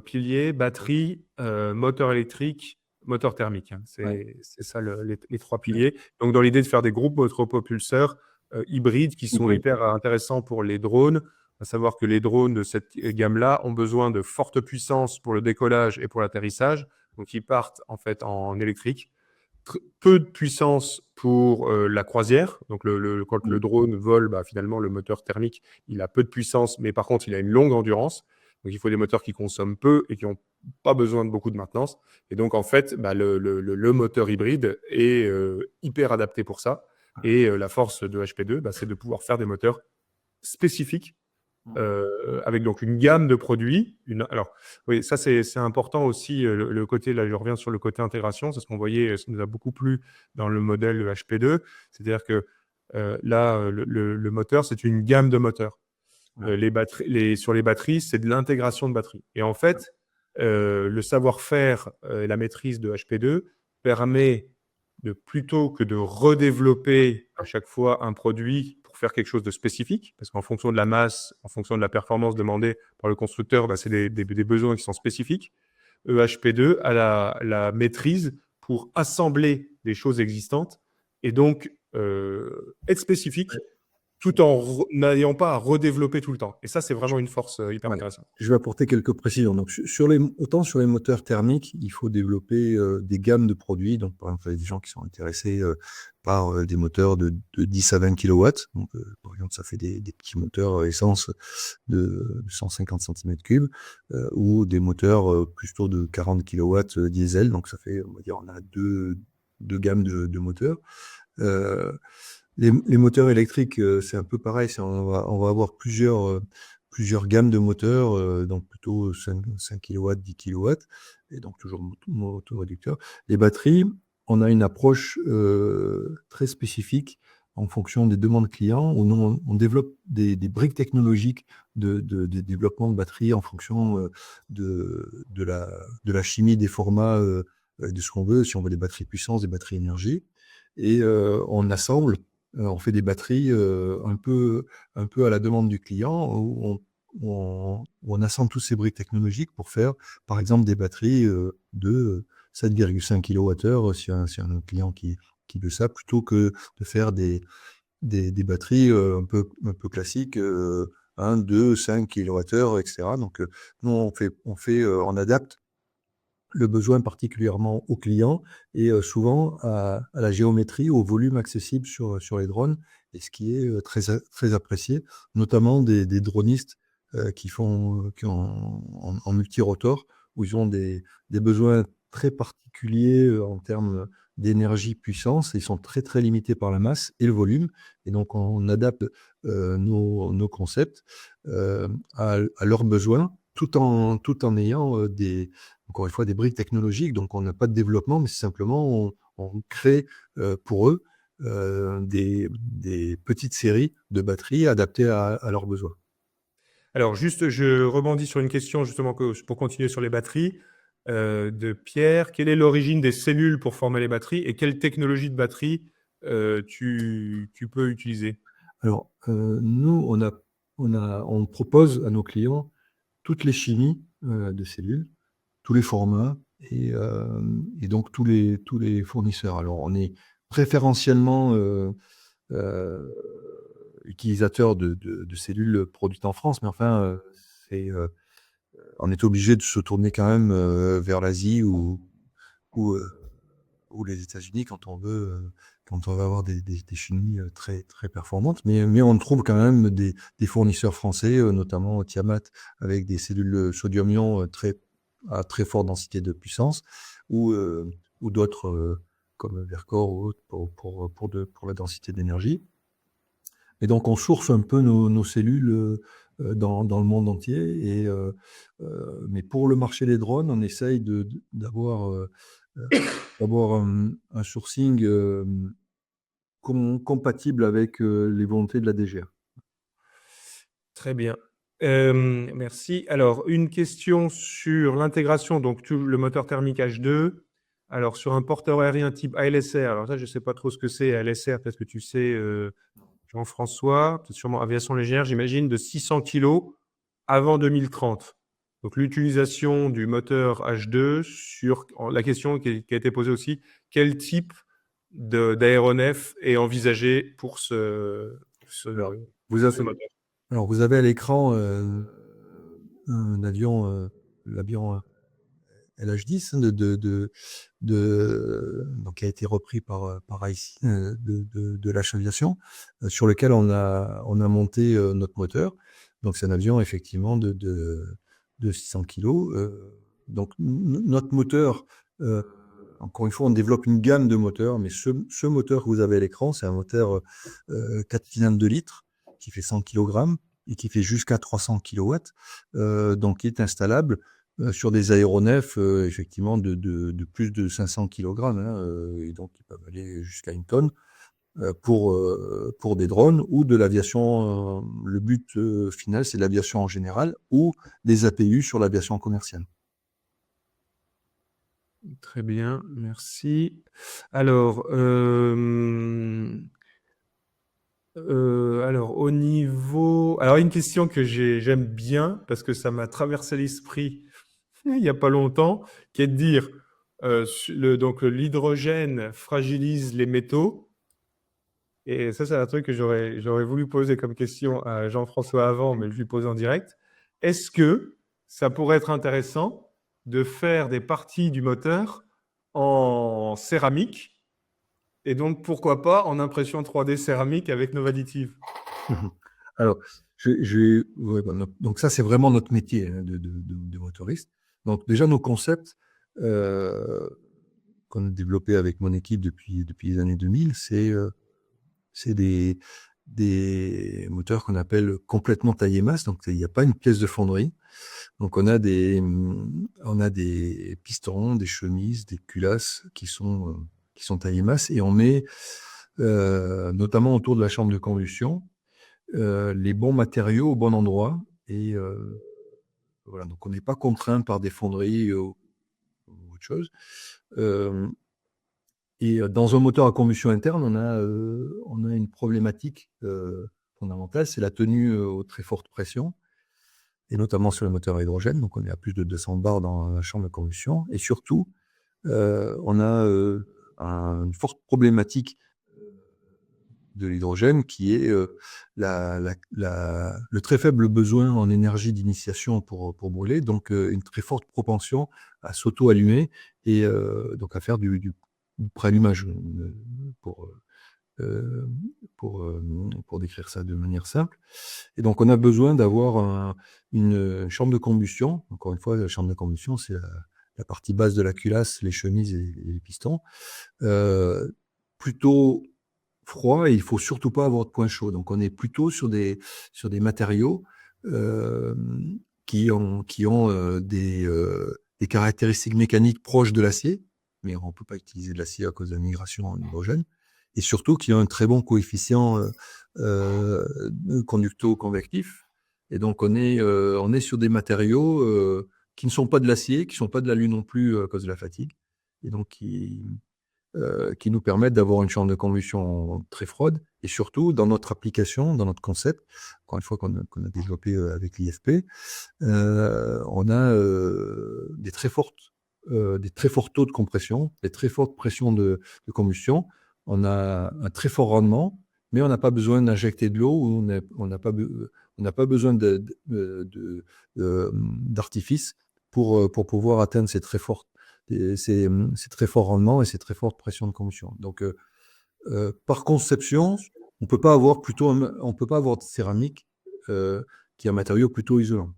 piliers, batterie, moteur électrique, moteur thermique. Hein. C'est ça les trois piliers. Donc, dans l'idée de faire des groupes motopropulseurs hybrides qui sont hyper intéressants pour les drones, à savoir que les drones de cette gamme-là ont besoin de forte puissance pour le décollage et pour l'atterrissage. Donc, ils partent en fait en électrique. Peu de puissance pour la croisière. Donc, quand le drone vole, finalement, le moteur thermique, il a peu de puissance, mais par contre, il a une longue endurance. Donc, il faut des moteurs qui consomment peu et qui n'ont pas besoin de beaucoup de maintenance. Et donc, en fait, le moteur hybride est hyper adapté pour ça. Et la force de HP2, c'est de pouvoir faire des moteurs spécifiques avec donc une gamme de produits. Alors, oui, ça c'est important aussi, le côté, là je reviens sur le côté intégration, c'est ce qu'on voyait, ça nous a beaucoup plu dans le modèle HP2, c'est-à-dire que là, le moteur, c'est une gamme de moteurs. Sur les batteries, c'est de l'intégration de batteries. Et en fait, le savoir-faire et la maîtrise de HP2 permet plutôt que de redévelopper à chaque fois un produit pour faire quelque chose de spécifique, parce qu'en fonction de la masse, en fonction de la performance demandée par le constructeur, c'est des besoins qui sont spécifiques. HP2 a la maîtrise pour assembler des choses existantes et donc être spécifique tout en n'ayant pas à redévelopper tout le temps. Et ça, c'est vraiment une force hyper intéressante. Je vais apporter quelques précisions. Donc, autant sur les moteurs thermiques, il faut développer des gammes de produits. Donc, par exemple, il y a des gens qui sont intéressés par des moteurs de 10 à 20 kW. Donc, par exemple, ça fait des petits moteurs essence de 150 cm3 ou des moteurs plutôt de 40 kW diesel. Donc, ça fait, on va dire, on a deux gammes de moteurs. Les moteurs électriques, c'est un peu pareil. On va avoir plusieurs gammes de moteurs, donc plutôt 5 kW, 10 kW, et donc toujours motoréducteur. Les batteries, on a une approche très spécifique en fonction des demandes clients, où nous, on développe des briques technologiques de développement de batteries en fonction de la chimie, des formats, de ce qu'on veut, si on veut des batteries puissance, des batteries énergie. Et on assemble, on fait des batteries un peu à la demande du client, où on assemble tous ces briques technologiques pour faire, par exemple, des batteries de 7,5 kWh si un client qui veut ça, plutôt que de faire des batteries un peu classiques, 1, 2, 5 kWh, etc. Donc, nous, on adapte le besoin particulièrement aux clients et souvent à la géométrie, au volume accessible sur les drones, et ce qui est très apprécié, notamment des dronistes qui ont en multirotor, où ils ont des besoins très particuliers en termes d'énergie, puissance, et ils sont très très limités par la masse et le volume, et donc on adapte nos concepts à leurs besoins. tout en ayant encore une fois, des briques technologiques. Donc, on n'a pas de développement, mais c'est simplement, on crée pour eux des petites séries de batteries adaptées à leurs besoins. Alors, juste, je rebondis sur une question justement pour continuer sur les batteries de Pierre. Quelle est l'origine des cellules pour former les batteries et quelle technologie de batterie tu peux utiliser? Alors, nous, on propose à nos clients toutes les chimies de cellules, tous les formats et donc tous les fournisseurs. Alors, on est préférentiellement utilisateur de cellules produites en France, mais enfin, on est obligé de se tourner quand même vers l'Asie ou les États-Unis quand on veut avoir des chimies très, très performantes. Mais on trouve quand même des fournisseurs français, notamment Tiamat, avec des cellules sodium-ion à très forte densité de puissance, ou d'autres comme Vercor ou autres pour la densité d'énergie. Et donc, on source un peu nos cellules dans le monde entier. Mais pour le marché des drones, on essaye d'avoir un sourcing compatible avec les volontés de la DGA. Très bien. Merci. Alors, une question sur l'intégration, donc le moteur thermique H2. Alors, sur un porteur aérien type ALSR, alors ça, je ne sais pas trop ce que c'est ALSR, peut-être que tu sais, Jean-François, c'est sûrement aviation légère, j'imagine, de 600 kg avant 2030. Donc, l'utilisation du moteur H2 sur la question qui a été posée aussi, quel type d'aéronef est envisagé pour ce moteur? Alors, vous avez à l'écran un avion, l'avion LH10 donc, qui a été repris par IC de Lash Aviation, sur lequel on a monté notre moteur. Donc, c'est un avion effectivement de 600 kg. Donc, notre moteur, encore une fois, on développe une gamme de moteurs, mais ce moteur que vous avez à l'écran, c'est un moteur 4 cylindres de litres qui fait 100 kg et qui fait jusqu'à 300 kW, donc qui est installable sur des aéronefs effectivement de plus de 500 kg, et donc qui peuvent aller jusqu'à 1 tonne pour des drones ou de l'aviation. Le but final, c'est l'aviation en général ou des APU sur l'aviation commerciale. Très bien, merci. Alors, au niveau... Alors, une question que j'aime bien, parce que ça m'a traversé l'esprit il n'y a pas longtemps, qui est de dire, donc l'hydrogène fragilise les métaux. Et ça, c'est un truc que j'aurais voulu poser comme question à Jean-François avant, mais je lui pose en direct. Est-ce que ça pourrait être intéressant de faire des parties du moteur en céramique et donc, pourquoi pas en impression 3D céramique avec nos additifs? Alors, donc ça, c'est vraiment notre métier de motoriste. Donc déjà, nos concepts qu'on a développés avec mon équipe depuis les années 2000, c'est des moteurs qu'on appelle complètement taillés masse. Donc, il n'y a pas une pièce de fonderie. Donc, on a des pistons, des chemises, des culasses qui sont taillés masse, et on met notamment autour de la chambre de combustion les bons matériaux au bon endroit. Et voilà, donc on n'est pas contraint par des fonderies ou autre chose. Et dans un moteur à combustion interne, on a une problématique fondamentale, c'est la tenue aux très fortes pressions, et notamment sur le moteur à hydrogène. Donc, on est à plus de 200 bars dans la chambre de combustion. Et surtout, on a une forte problématique de l'hydrogène qui est le très faible besoin en énergie d'initiation pour brûler, donc une très forte propension à s'auto-allumer et donc à faire du pré-allumage pour décrire ça de manière simple. Et donc on a besoin d'avoir une chambre de combustion. Encore une fois, la chambre de combustion, c'est la partie basse de la culasse, les chemises et les pistons. Plutôt froid, et il faut surtout pas avoir de point chaud. Donc on est plutôt sur des matériaux qui ont des caractéristiques mécaniques proches de l'acier, mais on ne peut pas utiliser de l'acier à cause de la migration en hydrogène, et surtout qui ont un très bon coefficient conducto-convectif. Et donc, on est sur des matériaux qui ne sont pas de l'acier, qui ne sont pas de l'alu non plus à cause de la fatigue, et donc qui nous permettent d'avoir une chambre de combustion très froide, et surtout, dans notre application, dans notre concept, encore une fois qu'on a développé avec l'IFP, on a des très forts taux de compression, des très fortes pressions de combustion. On a un très fort rendement, mais on n'a pas besoin d'injecter de l'eau, ou on n'a pas besoin d'artifice pour pouvoir atteindre ces très forts rendements et ces très fortes pressions de combustion. Donc, par conception, on peut pas avoir de céramique qui est un matériau plutôt isolant.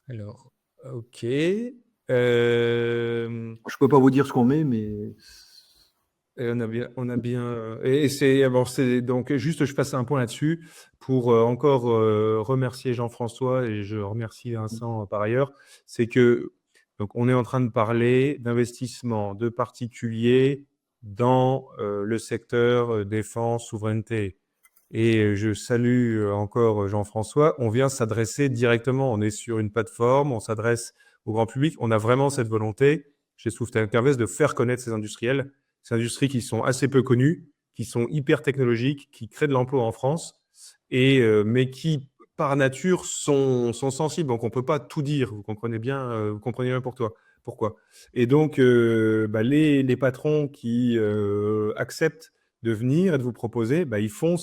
Alors, ok. Je peux pas vous dire ce qu'on met, mais Et on a bien. Et c'est donc juste, je passe un point là-dessus pour encore remercier Jean-François, et je remercie Vincent par ailleurs. C'est que donc on est en train de parler d'investissement de particuliers dans le secteur défense, souveraineté. Et je salue encore Jean-François. On vient s'adresser directement. On est sur une plateforme, on s'adresse au grand public. On a vraiment cette volonté chez Soufteq Invest de faire connaître ces industriels. Ces industries qui sont assez peu connues, qui sont hyper technologiques, qui créent de l'emploi en France, mais qui, par nature, sont sensibles. Donc, on ne peut pas tout dire. Vous comprenez bien pourquoi. Et donc, les patrons qui acceptent de venir et de vous proposer, ils font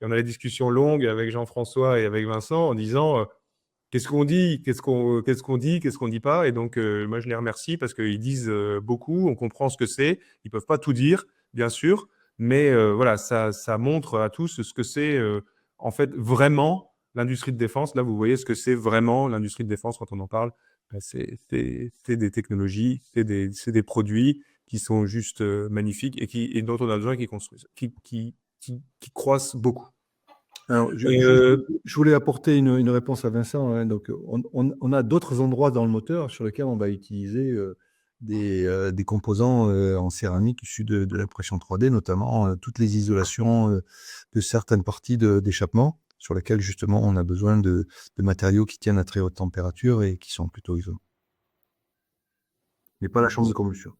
on a la discussion longue avec Jean-François et avec Vincent en disant qu'est-ce qu'on dit, qu'est-ce qu'on dit pas. Et donc, moi, je les remercie parce qu'ils disent beaucoup, on comprend ce que c'est. Ils peuvent pas tout dire, bien sûr, mais voilà, ça montre à tous ce que c'est en fait vraiment l'industrie de défense. Là, vous voyez ce que c'est vraiment l'industrie de défense quand on en parle. C'est des technologies, c'est des produits qui sont juste magnifiques et dont on a besoin qui croissent beaucoup. Alors, je voulais apporter une réponse à Vincent. Hein. Donc, on a d'autres endroits dans le moteur sur lesquels on va utiliser des composants en céramique issus de l'impression 3D, notamment toutes les isolations de certaines parties d'échappement, sur lesquelles justement on a besoin de matériaux qui tiennent à très haute température et qui sont plutôt isolants. Mais pas la chambre de combustion.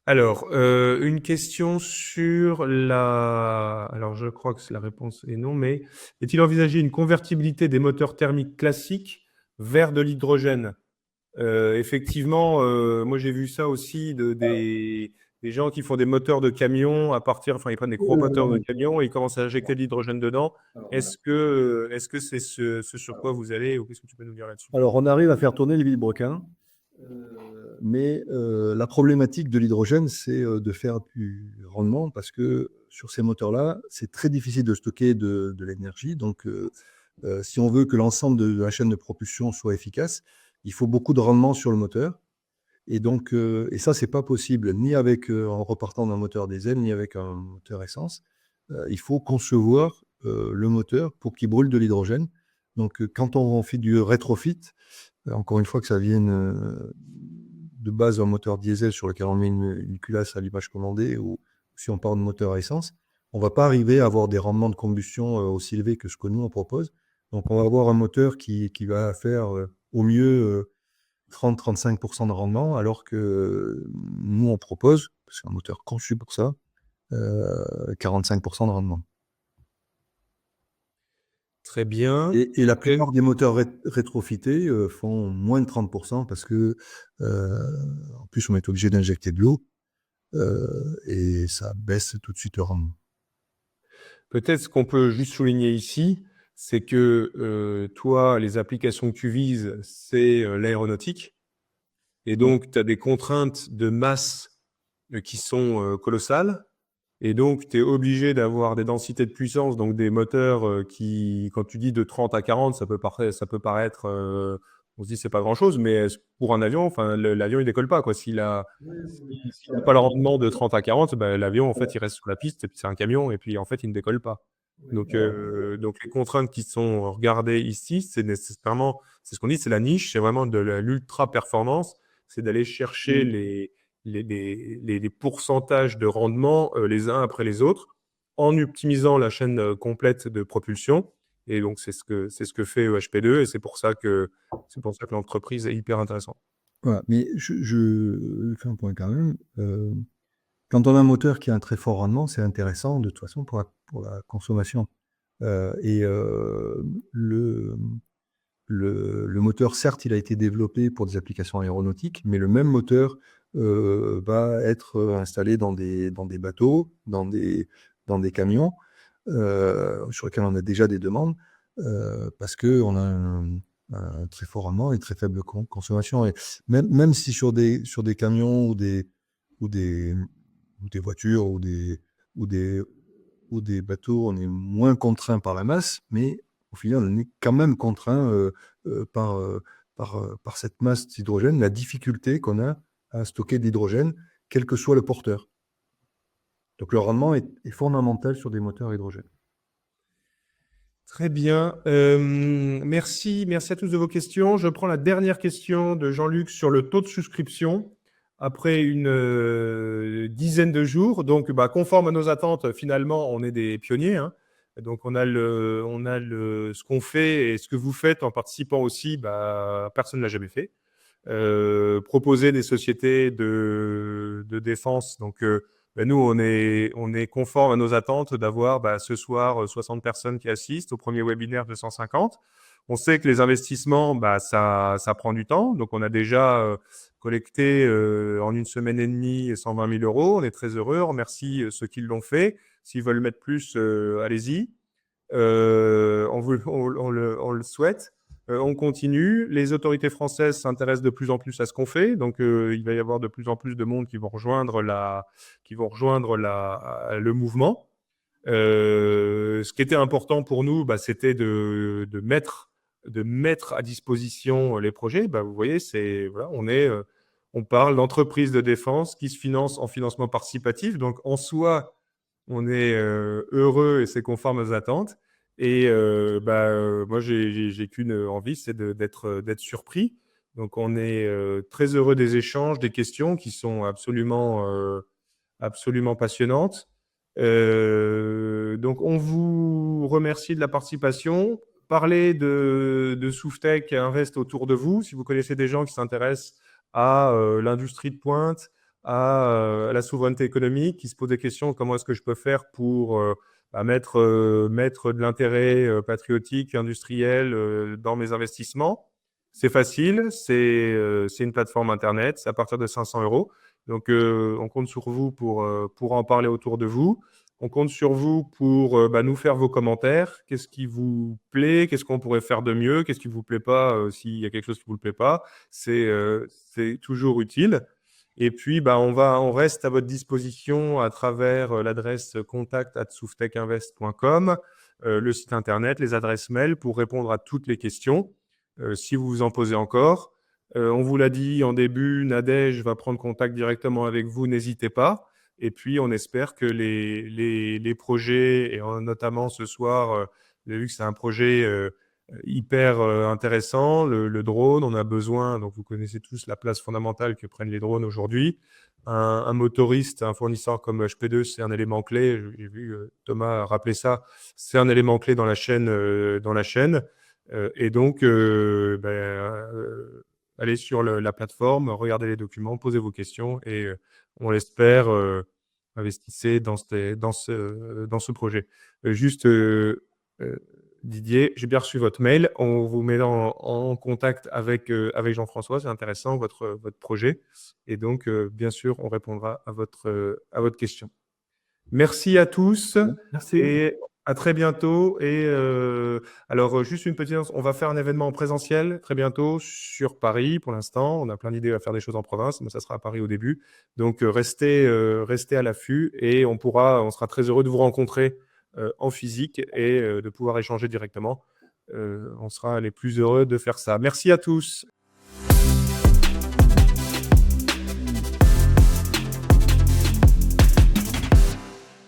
Alors, une question sur alors je crois que la réponse est non, mais est-il envisagé une convertibilité des moteurs thermiques classiques vers de l'hydrogène? Effectivement, moi j'ai vu ça aussi des gens qui font des moteurs de camions ils prennent des gros moteurs de camions et ils commencent à injecter de l'hydrogène dedans. Est-ce que c'est ce sur quoi vous allez, ou qu'est-ce que tu peux nous dire là-dessus? Alors, on arrive à faire tourner les vilebrequins. Mais la problématique de l'hydrogène, c'est de faire du rendement, parce que sur ces moteurs-là, c'est très difficile de stocker de l'énergie. Donc, si on veut que l'ensemble de la chaîne de propulsion soit efficace, il faut beaucoup de rendement sur le moteur. Et donc, et ça, c'est pas possible ni en repartant d'un moteur diesel, ni avec un moteur essence. Il faut concevoir le moteur pour qu'il brûle de l'hydrogène. Donc, quand on fait du rétrofit, encore une fois que ça vienne de base un moteur diesel sur lequel on met une culasse à allumage commandé, ou si on part de moteur à essence, on ne va pas arriver à avoir des rendements de combustion aussi élevés que ce que nous on propose. Donc on va avoir un moteur qui va faire au mieux 30-35% de rendement, alors que nous on propose, c'est un moteur conçu pour ça, 45% de rendement. Très bien. Et la plupart des moteurs rétrofités font moins de 30% parce que, en plus, on est obligé d'injecter de l'eau et ça baisse tout de suite le rendement. Peut-être ce qu'on peut juste souligner ici, c'est que toi, les applications que tu vises, c'est l'aéronautique. Et donc, tu as des contraintes de masse qui sont colossales. Et donc, tu es obligé d'avoir des densités de puissance, donc des moteurs qui, quand tu dis de 30 à 40, ça peut paraître, on se dit c'est pas grand-chose, mais pour un avion, l'avion il décolle pas, quoi. S'il n'a pas le rendement de 30 à 40, l'avion en fait il reste sur la piste, et puis c'est un camion, et puis en fait il ne décolle pas. Donc les contraintes qui sont regardées ici, c'est nécessairement, c'est ce qu'on dit, c'est la niche, c'est vraiment de l'ultra performance, c'est d'aller chercher les pourcentages de rendement les uns après les autres en optimisant la chaîne complète de propulsion. Et donc c'est ce que fait EHP2 et c'est pour ça que l'entreprise est hyper intéressante. Voilà, mais je fais un point quand même. Quand on a un moteur qui a un très fort rendement, c'est intéressant de toute façon pour la consommation. Le moteur, certes, il a été développé pour des applications aéronautiques, mais le même moteur va être installé dans des bateaux, dans des camions, sur lesquels on a déjà des demandes, parce qu'on a un très fort rendement et très faible consommation. Et même si sur des camions ou des voitures ou des bateaux, on est moins contraint par la masse, mais au final, on est quand même contraint par cette masse d'hydrogène, la difficulté qu'on a à stocker de l'hydrogène, quel que soit le porteur. Donc le rendement est fondamental sur des moteurs à hydrogène. Très bien. Merci à tous de vos questions. Je prends la dernière question de Jean-Luc sur le taux de souscription après une dizaine de jours. Donc, conforme à nos attentes, finalement, on est des pionniers, hein. Donc, on a ce qu'on fait et ce que vous faites en participant aussi, personne ne l'a jamais fait. Proposer des sociétés de défense. Donc, nous, on est conforme à nos attentes d'avoir ce soir 60 personnes qui assistent au premier webinaire de 150. On sait que les investissements, ça prend du temps. Donc, on a déjà collecté en une semaine et demie 120 000 euros. On est très heureux. On remercie ceux qui l'ont fait. S'ils veulent mettre plus, allez-y. On le souhaite. On continue. Les autorités françaises s'intéressent de plus en plus à ce qu'on fait. Donc, il va y avoir de plus en plus de monde qui vont rejoindre le mouvement. Ce qui était important pour nous, c'était de mettre à disposition les projets. Vous voyez, on parle d'entreprises de défense qui se financent en financement participatif. Donc, en soi, on est heureux et c'est conforme aux attentes. Et moi, j'ai qu'une envie, c'est d'être surpris. Donc, on est très heureux des échanges, des questions qui sont absolument passionnantes. Donc, on vous remercie de la participation. Parlez de SoufTech Invest autour de vous. Si vous connaissez des gens qui s'intéressent à l'industrie de pointe, à la souveraineté économique, qui se posent des questions, comment est-ce que je peux faire pour mettre de l'intérêt patriotique, industriel dans mes investissements. C'est facile, c'est une plateforme Internet, c'est à partir de 500 €. Donc, on compte sur vous pour en parler autour de vous. On compte sur vous pour nous faire vos commentaires. Qu'est-ce qui vous plaît? Qu'est-ce qu'on pourrait faire de mieux? Qu'est-ce qui ne vous plaît pas? S'il y a quelque chose qui ne vous plaît pas, c'est toujours utile. Et puis, on reste à votre disposition à travers l'adresse contact@souftecinvest.com, le site internet, les adresses mail pour répondre à toutes les questions, si vous vous en posez encore. On vous l'a dit en début, Nadège va prendre contact directement avec vous, n'hésitez pas. Et puis, on espère que les projets, et notamment ce soir, vous avez vu que c'est un projet hyper intéressant, le drone, on a besoin, donc vous connaissez tous la place fondamentale que prennent les drones aujourd'hui. Un motoriste, un fournisseur comme HP2, c'est un élément clé. J'ai vu Thomas rappeler ça. C'est un élément clé dans la chaîne. Et donc, allez sur la plateforme, regardez les documents, posez vos questions et on l'espère, investissez dans ce projet. Didier, j'ai bien reçu votre mail. On vous met en contact avec Jean-François. C'est intéressant, votre projet. Et donc, bien sûr, on répondra à votre question. Merci à tous. Merci. Et à très bientôt. Et alors, juste une petite annonce, on va faire un événement en présentiel très bientôt sur Paris pour l'instant. On a plein d'idées à faire des choses en province, mais ça sera à Paris au début. Donc, restez à l'affût et on sera très heureux de vous rencontrer en physique et de pouvoir échanger directement. On sera les plus heureux de faire ça. Merci à tous.